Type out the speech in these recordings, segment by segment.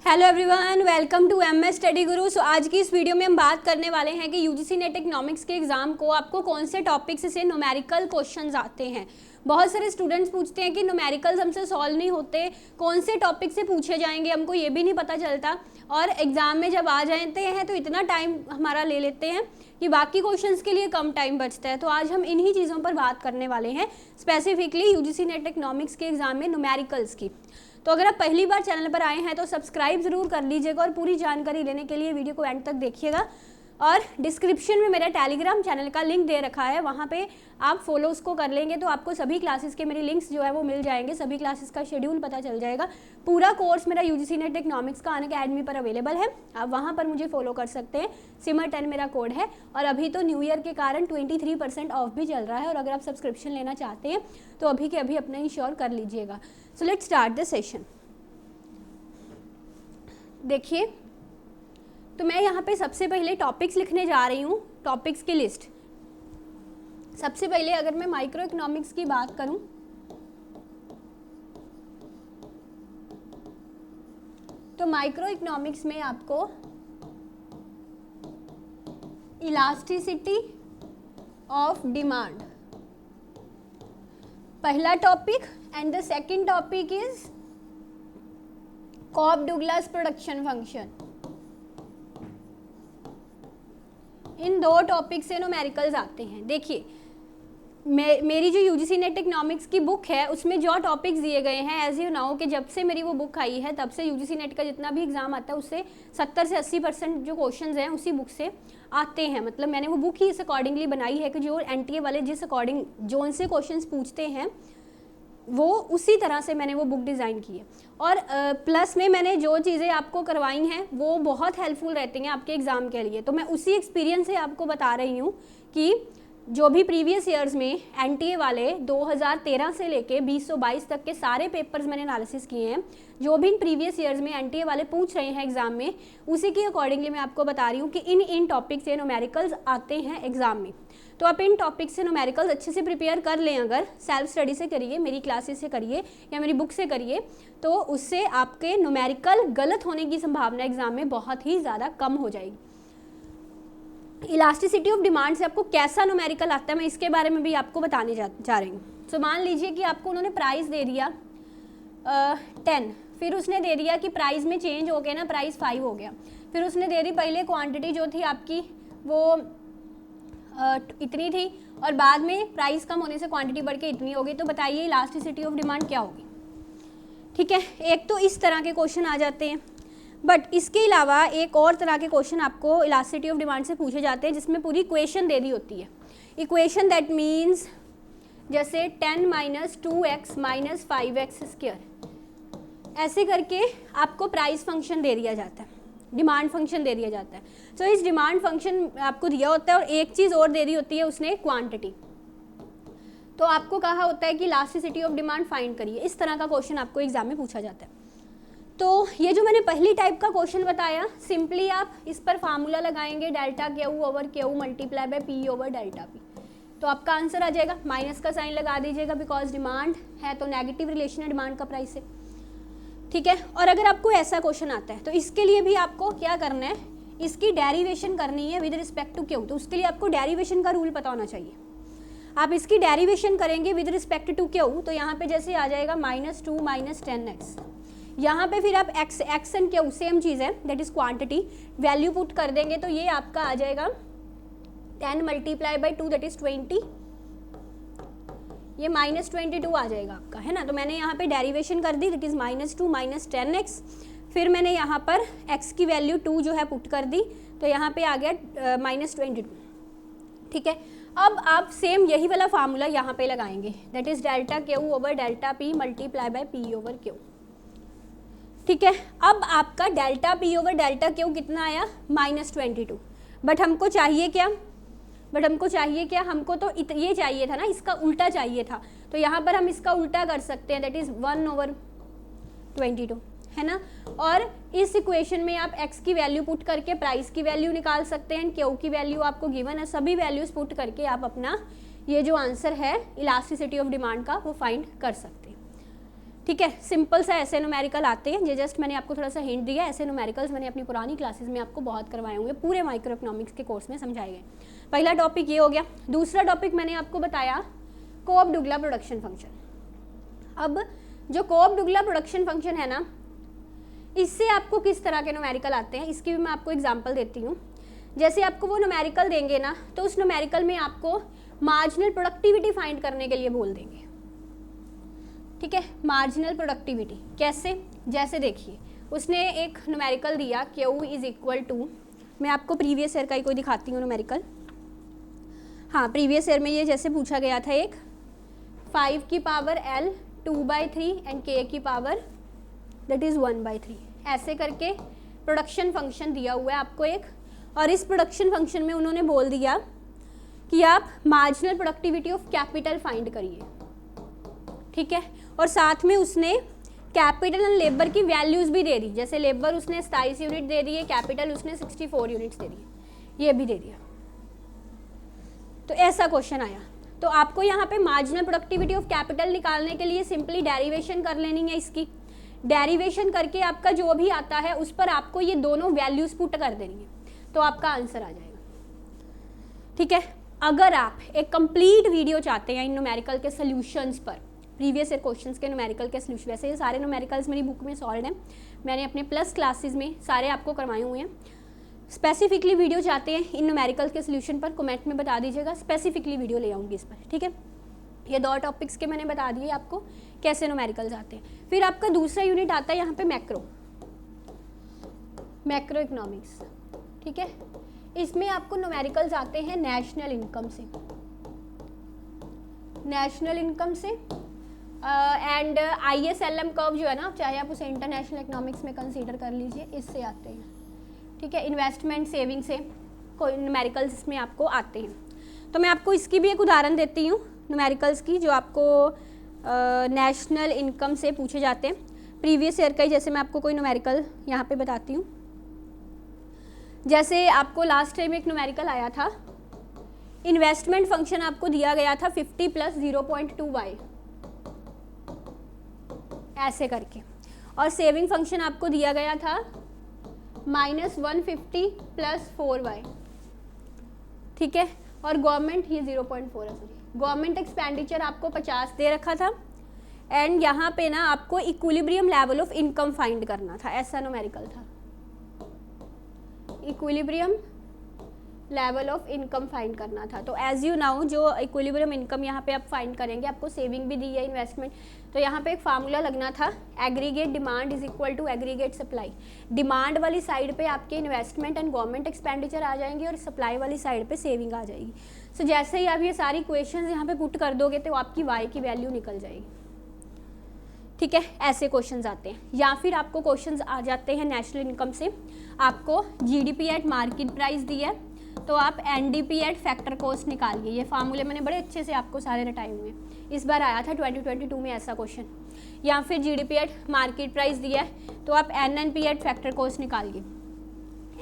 Hello everyone, welcome to MS study Guru. So आज की इस वीडियो में हम बात करने वाले हैं कि यूजीसी नेट इकोनॉमिक्स के एग्जाम को आपको कौन से टॉपिक्स से न्यूमेरिकल क्वेश्चंस आते हैं। बहुत सारे स्टूडेंट्स पूछते हैं कि न्यूमेरिकल्स हमसे सॉल्व नहीं होते, कौन से टॉपिक से पूछे जाएंगे, हमको ये भी नहीं पता चलता और एग्जाम में जब आ जाते हैं तो इतना टाइम हमारा ले लेते हैं कि बाकी क्वेश्चंस के लिए कम टाइम बचता है। तो आज हम इन्हीं चीज़ों पर बात करने वाले हैं, स्पेसिफिकली यूजीसी नेट इकोनॉमिक्स के एग्जाम में न्यूमेरिकल्स की। तो अगर आप पहली बार चैनल पर आए हैं तो सब्सक्राइब जरूर कर लीजिएगा और पूरी जानकारी लेने के लिए वीडियो को एंड तक देखिएगा। और डिस्क्रिप्शन में मेरा टेलीग्राम चैनल का लिंक दे रखा है, वहाँ पे आप फॉलो उसको कर लेंगे तो आपको सभी क्लासेस के मेरे लिंक्स जो है वो मिल जाएंगे, सभी क्लासेस का शेड्यूल पता चल जाएगा। पूरा कोर्स मेरा यूजीसी नेट इकोनॉमिक्स का अनअकैडमी पर अवेलेबल है, आप वहाँ पर मुझे फॉलो कर सकते हैं। सिमर 10 मेरा कोड है और अभी तो न्यू ईयर के कारण 23% ऑफ भी चल रहा है और अगर आप सब्सक्रिप्शन लेना चाहते हैं तो अभी के अभी अपना इंश्योर कर लीजिएगा। So let's start the session. देखिए, तो मैं यहाँ पे सबसे पहले टॉपिक्स लिखने जा रही हूँ, टॉपिक्स की लिस्ट। सबसे पहले अगर मैं माइक्रो इकोनॉमिक्स की बात करूँ तो माइक्रो इकोनॉमिक्स में आपको इलास्टिसिटी ऑफ डिमांड पहला topic and the second topic is Cobb Douglas production function. इन दो टॉपिक से न्यूमेरिकल्स आते हैं। देखिए, मेरी जो यूजीसी नेट इकोनॉमिक्स की बुक है उसमें जो टॉपिक्स दिए गए हैं, एज यू नो कि जब से मेरी वो बुक आई है तब से यूजीसी नेट का जितना भी एग्जाम आता है उससे 70 से 80% जो क्वेश्चंस हैं उसी बुक से आते हैं। मतलब मैंने वो बुक ही इस अकॉर्डिंगली बनाई है कि जो एनटीए वाले जिस अकॉर्डिंग जो उनसे क्वेश्चंस पूछते हैं वो उसी तरह से मैंने वो बुक डिज़ाइन की है। और प्लस में मैंने जो चीज़ें आपको करवाई हैं वो बहुत हेल्पफुल रहती हैं आपके एग्ज़ाम के लिए। तो मैं उसी एक्सपीरियंस से आपको बता रही हूँ कि जो भी प्रीवियस ईयर्स में एनटीए वाले 2013 से लेके 2022 तक के सारे पेपर्स मैंने एनालिसिस किए हैं, जो भी इन प्रीवियस ईयर्स में एनटीए वाले पूछ रहे हैं एग्जाम में, उसी के अकॉर्डिंगली मैं आपको बता रही हूँ कि इन टॉपिक से न्यूमेरिकल्स आते हैं एग्जाम में। तो आप इन टॉपिक से न्यूमेरिकल्स अच्छे से प्रिपेयर कर लें। अगर सेल्फ स्टडी से करिए, मेरी क्लासेस से करिए या मेरी बुक से करिए, तो उससे आपके न्यूमेरिकल गलत होने की संभावना एग्जाम में बहुत ही ज़्यादा कम हो जाएगी। इलास्टिसिटी ऑफ डिमांड से आपको कैसा न्यूमेरिकल आता है मैं इसके बारे में भी आपको बताने जा रही हूँ। सो मान लीजिए कि आपको उन्होंने प्राइस दे दिया 10, फिर उसने दे दिया कि प्राइस में चेंज हो गया ना, प्राइस 5 हो गया। फिर उसने दे दी पहले क्वांटिटी जो थी आपकी वो इतनी थी और बाद में प्राइस कम होने से क्वांटिटी बढ़ के इतनी होगी। तो बताइए इलास्टिसिटी ऑफ डिमांड क्या होगी। ठीक है, एक तो इस तरह के क्वेश्चन आ जाते हैं, बट इसके अलावा एक और तरह के क्वेश्चन आपको इलास्टिसिटी ऑफ डिमांड से पूछे जाते हैं जिसमें पूरी इक्वेशन दे दी होती है। इक्वेशन दैट मीन्स जैसे 10 - 2x - 5x स्क्वायर, ऐसे करके आपको प्राइस फंक्शन दे दिया जाता है, डिमांड फंक्शन दे दिया जाता है। सो इस डिमांड फंक्शन आपको दिया होता है और एक चीज़ और दे दी होती है उसने, क्वांटिटी। तो आपको कहा होता है कि इलास्टिसिटी ऑफ डिमांड फाइंड करिए। इस तरह का क्वेश्चन आपको एग्जाम में पूछा जाता है। तो ये जो मैंने पहली टाइप का क्वेश्चन बताया, सिंपली आप इस पर फार्मूला लगाएंगे, डेल्टा Q/Q मल्टीप्लाई बाय P/डेल्टा P, तो आपका आंसर आ जाएगा। माइनस का साइन लगा दीजिएगा बिकॉज डिमांड है तो नेगेटिव रिलेशन है डिमांड का प्राइस से। ठीक है, और अगर आपको ऐसा क्वेश्चन आता है तो इसके लिए भी आपको क्या करना है, इसकी डेरिवेशन करनी है विद रिस्पेक्ट टू Q। तो उसके लिए आपको डेरिवेशन का रूल पता होना चाहिए। आप इसकी डेरिवेशन करेंगे विद रिस्पेक्ट टू Q, तो यहाँ पे जैसे आ जाएगा -2 - 10x। यहाँ पे फिर आप x एंड Q सेम चीज़ है, that is quantity, value put कर देंगे तो ये आपका आ जाएगा 10 मल्टीप्लाई बाई 2 दैट इज 20, ये -22 आ जाएगा आपका, है ना। तो मैंने यहाँ पे डेरिवेशन कर दी, दैट इज -2 - 10x। फिर मैंने यहाँ पर x की वैल्यू 2 जो है पुट कर दी, तो यहाँ पे आ गया -22। ठीक है, अब आप सेम यही वाला फार्मूला यहाँ पे लगाएंगे, दैट इज डेल्टा Q/डेल्टा P मल्टीप्लाई बाय P/Q। ठीक है, अब आपका डेल्टा P/डेल्टा Q कितना आया, -22। बट हमको चाहिए क्या, हमको तो ये चाहिए था ना, इसका उल्टा चाहिए था। तो यहाँ पर हम इसका उल्टा कर सकते हैं, दैट इज 1/22, है ना। और इस इक्वेशन में आप x की वैल्यू पुट करके प्राइस की वैल्यू निकाल सकते हैं, Q की वैल्यू आपको गिवन है, सभी वैल्यूज पुट करके आप अपना ये जो आंसर है इलास्टिसिटी ऑफ डिमांड का वो फाइंड कर सकते हैं। ठीक है, सिंपल सा ऐसे न्यूमेरिकल आते हैं, ये जस्ट मैंने आपको थोड़ा सा हिंट दिया। ऐसे न्यूमेरिकल्स मैंने अपनी पुरानी क्लासेस में आपको बहुत करवाए होंगे, पूरे माइक्रो इकोनॉमिक्स के कोर्स में समझाए गए। पहला टॉपिक ये हो गया। दूसरा टॉपिक मैंने आपको बताया कोऑफ-डुगला प्रोडक्शन फंक्शन। अब जो कोऑफ-डुगला प्रोडक्शन फंक्शन है ना, इससे आपको किस तरह के न्यूमेरिकल आते हैं इसकी भी मैं आपको एग्जांपल देती हूँ। जैसे आपको वो न्यूमेरिकल देंगे ना, तो उस न्यूमेरिकल में आपको मार्जिनल प्रोडक्टिविटी फाइंड करने के लिए बोल देंगे। ठीक है, मार्जिनल प्रोडक्टिविटी कैसे, जैसे देखिए उसने एक न्यूमेरिकल दिया Q इज इक्वल टू, मैं आपको प्रीवियस ईयर का ही कोई दिखाती हूँ न्यूमेरिकल। हाँ, प्रीवियस ईयर में ये जैसे पूछा गया था एक 5 की पावर L 2/3 एंड K की पावर दैट इज़ 1/3, ऐसे करके प्रोडक्शन फंक्शन दिया हुआ है आपको एक। और इस प्रोडक्शन फंक्शन में उन्होंने बोल दिया कि आप marginal productivity of capital find करिए। ठीक है, और साथ में उसने कैपिटल एंड लेबर की वैल्यूज़ भी दे दी। जैसे लेबर उसने 27 यूनिट दे दी है, कैपिटल उसने 64 यूनिट्स दे दी है, ये भी दे दिया। तो ऐसा क्वेश्चन आया, तो आपको यहाँ पे मार्जिनल प्रोडक्टिविटी ऑफ कैपिटल निकालने के लिए सिंपली डेरिवेशन कर लेनी है इसकी। डेरिवेशन करके आपका जो भी आता है उस पर आपको ये दोनों वैल्यूज़ पुट कर देनी है, तो आपका आंसर आ जाएगा। ठीक है, अगर आप एक कंप्लीट वीडियो चाहते हैं इन न्यूमेरिकल के सॉल्यूशंस पर, प्रीवियस ईयर क्वेश्चंस के न्यूमेरिकल के सॉल्यूशन, वैसे ये सारे न्यूमेरिकल्स मेरी बुक में सॉल्व हैं, मैंने अपने प्लस क्लासेस में सारे आपको करवाए हुए हैं। स्पेसिफिकली वीडियो चाहते हैं इन न्यूमेरिकल के सॉल्यूशन पर, कमेंट में बता दीजिएगा, स्पेसिफिकली वीडियो ले आऊँगी इस पर। ठीक है, ये 2 टॉपिक्स के मैंने बता दिए आपको कैसे न्यूमेरिकल्स आते हैं। फिर आपका दूसरा यूनिट आता है यहाँ पे मैक्रो इकोनॉमिक्स। ठीक है, इसमें आपको न्यूमेरिकल्स आते हैं नेशनल इनकम से, नेशनल इनकम से एंड ISLM कर्व जो है ना, चाहे आप उसे इंटरनेशनल इकोनॉमिक्स में कंसीडर कर लीजिए, इससे आते हैं। ठीक है, इन्वेस्टमेंट सेविंग से कोई न्यूमेरिकल्स इसमें आपको आते हैं। तो मैं आपको इसकी भी एक उदाहरण देती हूँ न्यूमेरिकल्स की, जो आपको नेशनल इनकम से पूछे जाते हैं प्रीवियस ईयर का ही। जैसे मैं आपको कोई न्यूमेरिकल यहाँ पे बताती हूँ, जैसे आपको लास्ट टाइम एक न्यूमेरिकल आया था, इन्वेस्टमेंट फंक्शन आपको दिया गया था 50 + 0.2y ऐसे करके, और सेविंग फंक्शन आपको दिया गया था -150 + 4y। ठीक है, और गवर्नमेंट ये 0.4 है, सॉरी, गवर्नमेंट एक्सपेंडिचर आपको 50 दे रखा था, एंड यहाँ पे ना आपको equilibrium level of income find करना था, ऐसा न्यूमेरिकल था, equilibrium level of income find करना था। तो एज यू नाउ जो इक्विलिब्रियम इनकम यहाँ पे आप फाइंड करेंगे, आपको सेविंग भी दी है, इन्वेस्टमेंट, तो यहाँ पे एक फार्मूला लगना था, aggregate demand is equal to aggregate supply. Demand वाली साइड पे आपके इन्वेस्टमेंट एंड गवर्नमेंट एक्सपेंडिचर आ जाएंगे, और सप्लाई वाली साइड पे सेविंग आ जाएगी। सो जैसे ही आप ये सारी क्वेश्चंस यहाँ पे पुट कर दोगे तो आपकी वाई की वैल्यू निकल जाएगी। ठीक है, ऐसे क्वेश्चंस आते हैं। या फिर आपको क्वेश्चंस आ जाते हैं नेशनल इनकम से, आपको GDP एट मार्केट प्राइस दी है, तो आप NDP एट फैक्टर कॉस्ट निकालिए। ये फार्मूले मैंने बड़े अच्छे से आपको सारे रटाए हुए हैं, इस बार आया था 2022 में ऐसा क्वेश्चन। या फिर GDP एट मार्केट प्राइस दिया है, तो आप NNP एट फैक्टर कॉस्ट निकालिए,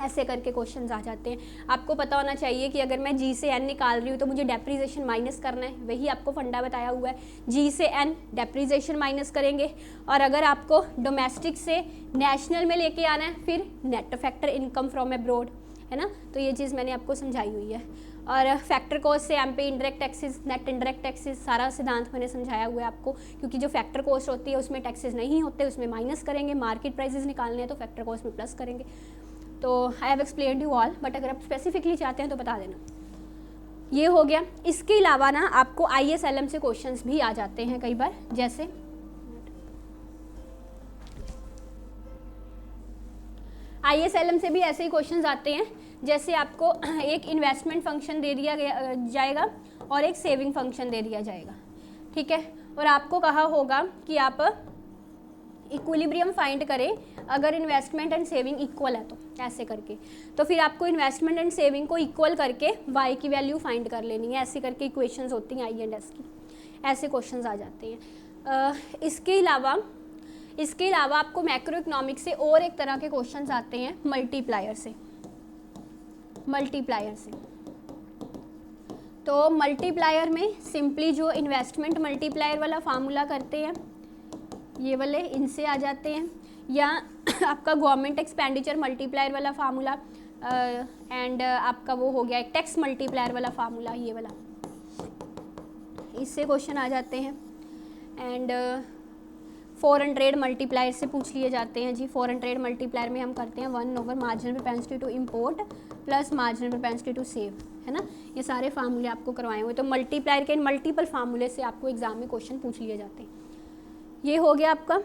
ऐसे करके क्वेश्चंस आ जाते हैं। आपको पता होना चाहिए कि अगर मैं G से N निकाल रही हूँ तो मुझे डेप्रीसिएशन माइनस करना है, वही आपको फंडा बताया हुआ है। G से N डेप्रीसिएशन माइनस करेंगे, और अगर आपको डोमेस्टिक से नेशनल में लेके आना है फिर net factor income from abroad, है ना, तो ये चीज़ मैंने आपको समझाई हुई है। और फैक्टर कॉस्ट से MP indirect taxes, net indirect taxes, सारा सिद्धांत मैंने समझाया हुआ है आपको, क्योंकि जो फैक्टर कॉस्ट होती है उसमें टैक्सेस नहीं होते, उसमें माइनस करेंगे। मार्केट प्राइसेस निकालने हैं तो फैक्टर कॉस्ट में प्लस करेंगे। तो I have explained you all, but अगर आप स्पेसिफिकली चाहते हैं तो बता देना। ये हो गया। इसके अलावा ना आपको ISLM से क्वेश्चंस भी आ जाते हैं कई बार, जैसे ISLM से भी ऐसे ही क्वेश्चंस आते हैं, जैसे आपको एक इन्वेस्टमेंट फंक्शन दे दिया जाएगा और एक सेविंग फंक्शन दे दिया जाएगा। ठीक है, और आपको कहा होगा कि आप इक्विलिब्रियम फाइंड करें अगर इन्वेस्टमेंट एंड सेविंग इक्वल है, तो ऐसे करके, तो फिर आपको इन्वेस्टमेंट एंड सेविंग को इक्वल करके वाई की वैल्यू फाइंड कर लेनी है। ऐसे करके इक्वेशंस होती हैं I एंड S की, ऐसे क्वेश्चंस आ जाते हैं। इसके अलावा आपको मैक्रो इकोनॉमिक्स से और एक तरह के क्वेश्चंस आते हैं मल्टीप्लायर से। तो मल्टीप्लायर में सिंपली जो इन्वेस्टमेंट मल्टीप्लायर वाला फार्मूला करते हैं, ये वाले इनसे आ जाते हैं, या आपका गवर्नमेंट एक्सपेंडिचर मल्टीप्लायर वाला फार्मूला, एंड आपका वो हो गया एक टैक्स मल्टीप्लायर वाला फार्मूला, ये वाला, इससे क्वेश्चन आ जाते हैं। एंड 400 मल्टीप्लायर से पूछ लिए जाते हैं जी। 400 मल्टीप्लायर में हम करते हैं 1 over marginal propensity to import plus marginal propensity to save, है ना। ये सारे फार्मूले आपको करवाए हुए, तो मल्टीप्लायर के मल्टीपल फार्मूले से आपको एग्जाम में क्वेश्चन पूछ लिए जाते हैं। ये हो गया आपका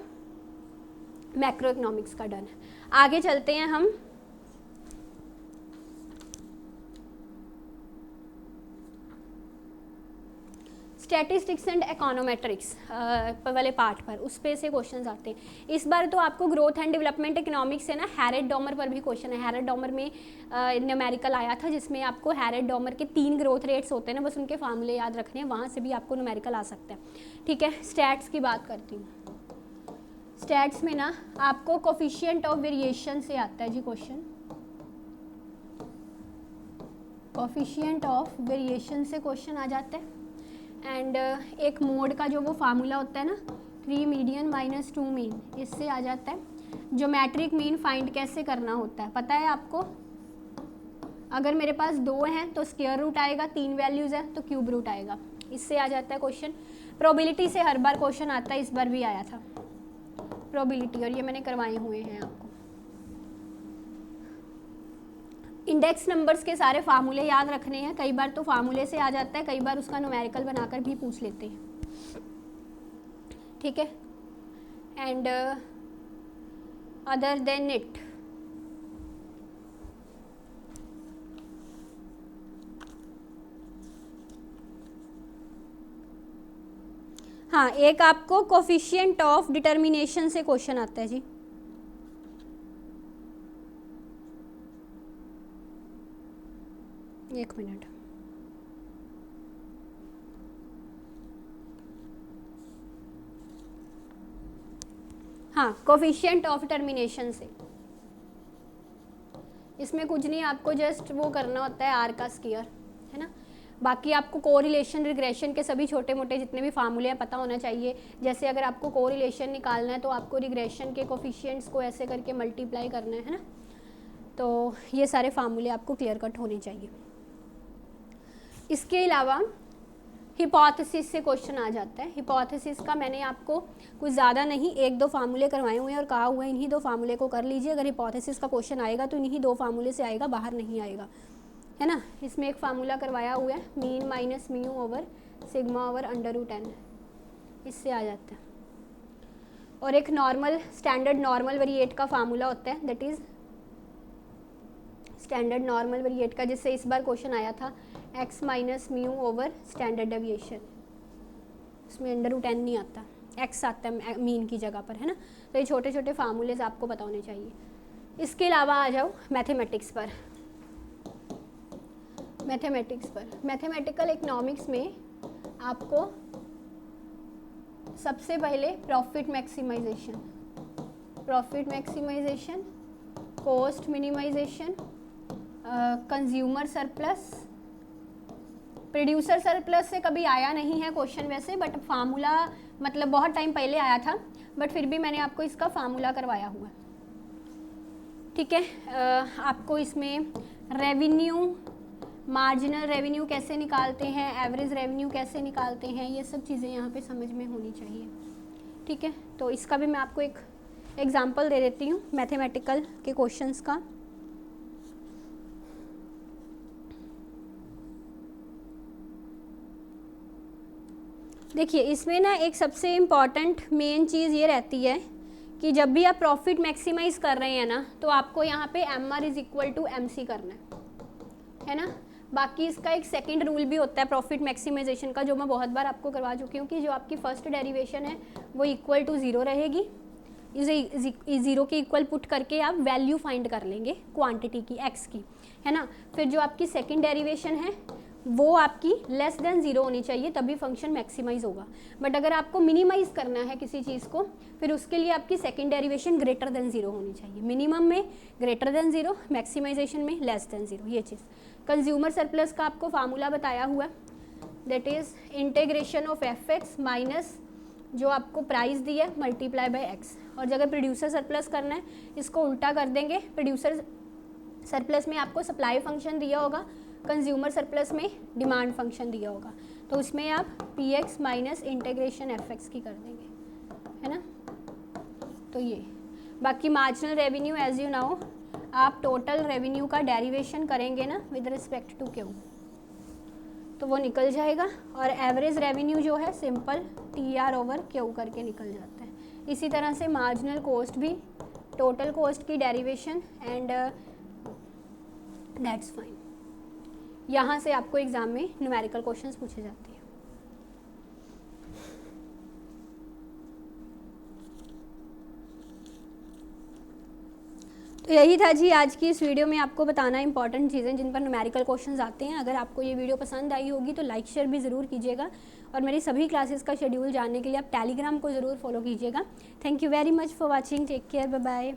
मैक्रो इकोनॉमिक्स का डन। आगे चलते हैं हम स्टैटिस्टिक्स एंड इकोनोमेट्रिक्स वाले पार्ट पर, उस पे से क्वेश्चंस आते हैं। इस बार तो आपको ग्रोथ एंड डेवलपमेंट इकोनॉमिक्स है ना, हैरेट डॉमर पर भी क्वेश्चन है। हैरेट डॉमर में न्यूमेरिकल आया था, जिसमें आपको हैरेट डॉमर के 3 ग्रोथ रेट्स होते हैं ना, बस उनके फार्मूले याद रखने हैं, वहाँ से भी आपको न्यूमेरिकल आ सकता है। ठीक है, स्टैट्स की बात करती हूँ। स्टैट्स में ना आपको कोफिशिएंट ऑफ वेरिएशन से आता है जी क्वेश्चन, कोफिशिएंट ऑफ वेरिएशन से क्वेश्चन आ जाता है। एंड एक मोड का जो वो फार्मूला होता है ना, 3 मीडियन माइनस 2 मीन, इससे आ जाता है। ज्योमेट्रिक मीन फाइंड कैसे करना होता है पता है आपको? अगर मेरे पास 2 हैं तो स्क्वायर रूट आएगा, 3 वैल्यूज़ है तो क्यूब रूट आएगा, इससे आ जाता है क्वेश्चन। प्रोबेबिलिटी से हर बार क्वेश्चन आता है, इस बार भी आया था प्रोबेबिलिटी, और ये मैंने करवाए हुए हैं आपको। इंडेक्स नंबर्स के सारे फार्मूले याद रखने हैं, कई बार तो फार्मूले से आ जाता है, कई बार उसका न्यूमेरिकल बनाकर भी पूछ लेते हैं। ठीक है, एंड अदर देन इट हाँ, एक आपको कोफिशिएंट ऑफ डिटर्मिनेशन से क्वेश्चन आता है जी। एक मिनट, हाँ, कोफिशिएंट ऑफ डिटर्मिनेशन से। इसमें कुछ नहीं, आपको जस्ट वो करना होता है आर का स्क्वायर, है ना। बाकी आपको कोरिलेशन रिग्रेशन के सभी छोटे मोटे जितने भी फार्मूले हैं पता होना चाहिए। जैसे अगर आपको कोरिलेशन निकालना है तो आपको रिग्रेशन के कोफिशिएंट्स को ऐसे करके मल्टीप्लाई करना है ना। तो ये सारे फार्मूले आपको क्लियर कट होने चाहिए। इसके अलावा हिपोथेसिस से क्वेश्चन आ जाता है। हिपोथेसिस का मैंने आपको कुछ ज़्यादा नहीं, 1-2 फार्मूले करवाए हुए हैं और कहा हुआ है इन्हीं 2 फार्मूले को कर लीजिए। अगर हिपोथेसिस का क्वेश्चन आएगा तो इन्हीं 2 फार्मूले से आएगा, बाहर नहीं आएगा, है ना। इसमें एक फार्मूला करवाया हुआ है, mean minus mu over sigma over √n, इससे आ जाता है। और एक नॉर्मल स्टैंडर्ड नॉर्मल वेरिएट का फार्मूला होता है, that is standard normal variate का, जिससे इस बार क्वेश्चन आया था x minus mu over standard deviation. उसमें √n नहीं आता, x आता है मीन की जगह पर, है ना। तो ये छोटे छोटे फार्मूलेज आपको पता होने चाहिए। इसके अलावा आ जाओ मैथमेटिक्स पर। मैथमेटिकल इकोनॉमिक्स में आपको सबसे पहले profit maximisation, cost minimisation, consumer surplus, producer surplus से कभी आया नहीं है क्वेश्चन वैसे, बट फार्मूला मतलब बहुत टाइम पहले आया था, बट फिर भी मैंने आपको इसका फार्मूला करवाया हुआ है। ठीक है, आपको इसमें रेवेन्यू, मार्जिनल रेवेन्यू कैसे निकालते हैं, एवरेज रेवेन्यू कैसे निकालते हैं, ये सब चीज़ें यहाँ पे समझ में होनी चाहिए। ठीक है, तो इसका भी मैं आपको एक एग्जांपल दे देती हूँ मैथमेटिकल के क्वेश्चंस का। देखिए, इसमें ना एक सबसे इम्पॉर्टेंट मेन चीज़ ये रहती है कि जब भी आप प्रॉफिट मैक्सिमाइज कर रहे हैं ना, तो आपको यहाँ पे MR = MC करना है ना। बाकी इसका एक सेकंड रूल भी होता है प्रॉफिट मैक्सिमाइजेशन का, जो मैं बहुत बार आपको करवा चुकी हूँ, कि जो आपकी फर्स्ट डेरिवेशन है वो =0 रहेगी। इसे 0 के इक्वल पुट करके आप वैल्यू फाइंड कर लेंगे क्वांटिटी की, x की, है ना। फिर जो आपकी सेकंड डेरिवेशन है वो आपकी <0 होनी चाहिए, तभी फंक्शन मैक्सिमाइज होगा। बट अगर आपको मिनिमाइज करना है किसी चीज़ को, फिर उसके लिए आपकी सेकंड डेरिवेशन >0 होनी चाहिए। मिनिमम में >0, मैक्सिमाइजेशन में <0, ये चीज़। कंज्यूमर सरप्लस का आपको फार्मूला बताया हुआ, that is integration of fx minus जो आपको प्राइस दी है मल्टीप्लाई बाय एक्स, और अगर प्रोड्यूसर सरप्लस करना है इसको उल्टा कर देंगे, प्रोड्यूसर सरप्लस में आपको सप्लाई फंक्शन दिया होगा, कंज्यूमर सरप्लस में डिमांड फंक्शन दिया होगा, तो उसमें आप P X minus integration F X की कर देंगे, है ना। तो ये बाकी marginal revenue as you now आप टोटल रेवेन्यू का डेरिवेशन करेंगे ना विद रिस्पेक्ट टू क्यू, तो वो निकल जाएगा, और एवरेज रेवेन्यू जो है simple T R over Q करके निकल जाता है। इसी तरह से मार्जिनल कॉस्ट भी टोटल कॉस्ट की डेरिवेशन एंड दैट्स फाइन। यहाँ से आपको एग्जाम में न्यूमेरिकल क्वेश्चंस पूछे जाते हैं। तो यही था जी आज की इस वीडियो में आपको बताना इंपॉर्टेंट चीज़ें जिन पर न्यूमेरिकल क्वेश्चंस आते हैं। अगर आपको ये वीडियो पसंद आई होगी तो लाइक शेयर भी ज़रूर कीजिएगा, और मेरी सभी क्लासेस का शेड्यूल जानने के लिए आप टेलीग्राम को ज़रूर फॉलो कीजिएगा। Thank you very much for watching, take care, bye bye.